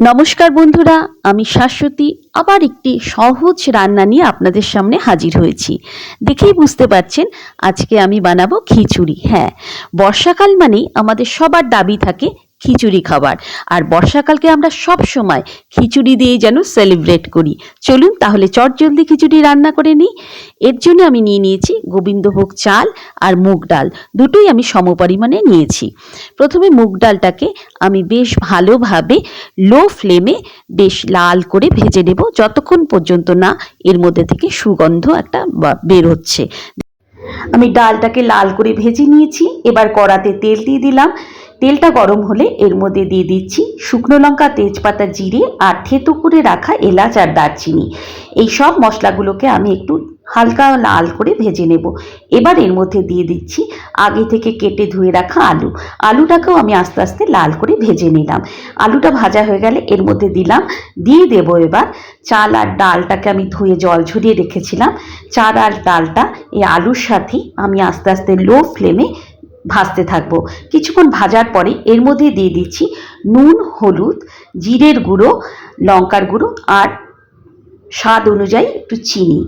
নমস্কার বন্ধুরা, আমি শাশ্বতী আবার একটি সহজ রান্না নিয়ে আপনাদের সামনে হাজির হয়েছি। দেখেই বুঝতে পারছেন আজকে আমি বানাবো খিচুড়ি। হ্যাঁ, বর্ষাকাল মানেই আমাদের সবার দাবি থাকে খিচুড়ি খাবার, আর বর্ষাকালকে আমরা সব সময় খিচুড়ি দিয়ে যেন সেলিব্রেট করি। চলুন তাহলে চটজলদি খিচুড়ি রান্না করে নিই। এর জন্য আমি নিয়েছি গোবিন্দভোগ চাল আর মুগ ডাল, দুটোই আমি সমপরিমাণে নিয়েছি। প্রথমে মুগ ডালটাকে আমি বেশ ভালোভাবে লো ফ্লেমে বেশ লাল করে ভেজে নেব, যতক্ষণ পর্যন্ত না এর মধ্যে থেকে সুগন্ধ একটা বের হচ্ছে। আমি ডালটাকে লাল করে ভেজে নিয়েছি। এবার কড়াতে তেল দিয়ে দিলাম। তেলটা গরম হলে এর মধ্যে দিয়ে দিচ্ছি শুকনো লঙ্কা, তেজপাতা, জিরে আর থেতো করে রাখা এলাচ আর দারচিনি। এই সব মশলাগুলোকে আমি একটু হালকা লাল করে ভেজে নেব। এবার এর মধ্যে দিয়ে দিচ্ছি আগে থেকে কেটে ধুয়ে রাখা আলুটাকেও আমি আস্তে আস্তে লাল করে ভেজে নিলাম। আলুটা ভাজা হয়ে গেলে এর মধ্যে দিয়ে দেব এবার চাল আর ডালটাকে আমি ধুয়ে জল ঝরিয়ে রেখেছিলাম। চাল আর ডালটা এই আলুর সাথে আমি আস্তে আস্তে লো ফ্লেমে ভাজতে থাকবো। কিছুক্ষণ ভাজার পরে এর মধ্যে দিয়ে দিচ্ছি নুন, হলুদ, জিরের গুঁড়ো, লঙ্কার গুঁড়ো আর স্বাদ অনুযায়ী একটু চিনি।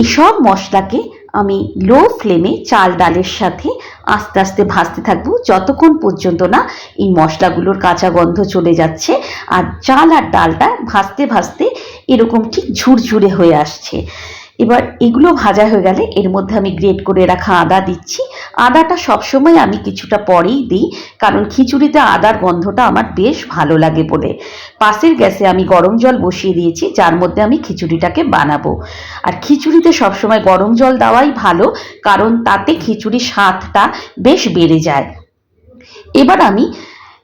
এই সব মশলাকে আমি লো ফ্লেমে চাল ডালের সাথে আস্তে আস্তে ভাজতে থাকবো, যতক্ষণ পর্যন্ত না এই মশলাগুলোর কাঁচা গন্ধ চলে যাচ্ছে আর চাল আর ডালটা ভাজতে ভাজতে এরকম ঠিক ঝুরঝুরে হয়ে আসছে। এবার এগুলো ভাজা হয়ে গেলে এর মধ্যে আমি গ্রেট করে রাখা আদা দিচ্ছি। আদাটা সবসময় আমি কিছুটা পরেই দিই, কারণ খিচুড়িতে আদার গন্ধটা আমার বেশ ভালো লাগে বলে। পাশের গ্যাসে আমি গরম জল বসিয়ে দিয়েছি, যার মধ্যে আমি খিচুড়িটাকে বানাবো। আর খিচুড়িতে সবসময় গরম জল দেওয়াই ভালো, কারণ তাতে খিচুড়ির স্বাদটা বেশ বেড়ে যায়। এবার আমি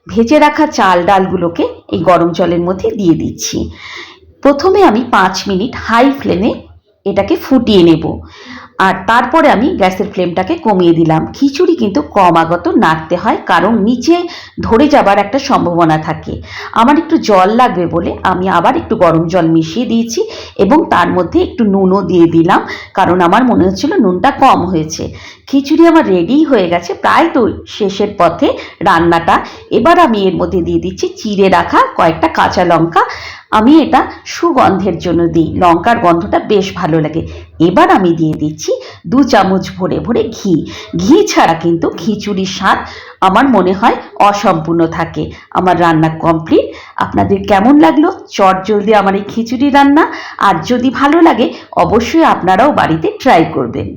ভেজে রাখা চাল ডালগুলোকে এই গরম জলের মধ্যে দিয়ে দিচ্ছি। প্রথমে আমি 5 মিনিট হাই ফ্লেমে এটাকে ফুটিয়ে নেব, আর তারপরে আমি গ্যাসের ফ্লেমটাকে কমিয়ে দিলাম। খিচুড়ি কিন্তু ক্রমাগত নাড়তে হয়, কারণ নিচে ধরে যাবার একটা সম্ভাবনা থাকে। আমার একটু জল লাগবে বলে আমি আবার একটু গরম জল মিশিয়ে দিয়েছি এবং তার মধ্যে একটু নুনও দিয়ে দিলাম, কারণ আমার মনে হচ্ছিল নুনটা কম হয়েছে। খিচুড়ি আমার রেডি হয়ে গেছে, প্রায় তো শেষের পথে রান্নাটা। এবার আমি এর মধ্যে দিয়ে দিচ্ছি চিড়ে রাখা কয়েকটা কাঁচা লঙ্কা। আমি এটা সুগন্ধের জন্য দিই, লঙ্কার গন্ধটা বেশ ভালো লাগে। এবার আমি দিয়ে দিচ্ছি 2 চামচ ভরে ভরে ঘি ছাড়া কিন্তু খিচুড়ির স্বাদ আমার মনে হয় অসম্পূর্ণ থাকে। আমার রান্না কমপ্লিট। আপনাদের কেমন লাগলো চটজলদি আমার এই খিচুড়ি রান্না? আর যদি ভালো লাগে অবশ্যই আপনারাও বাড়িতে ট্রাই করবেন।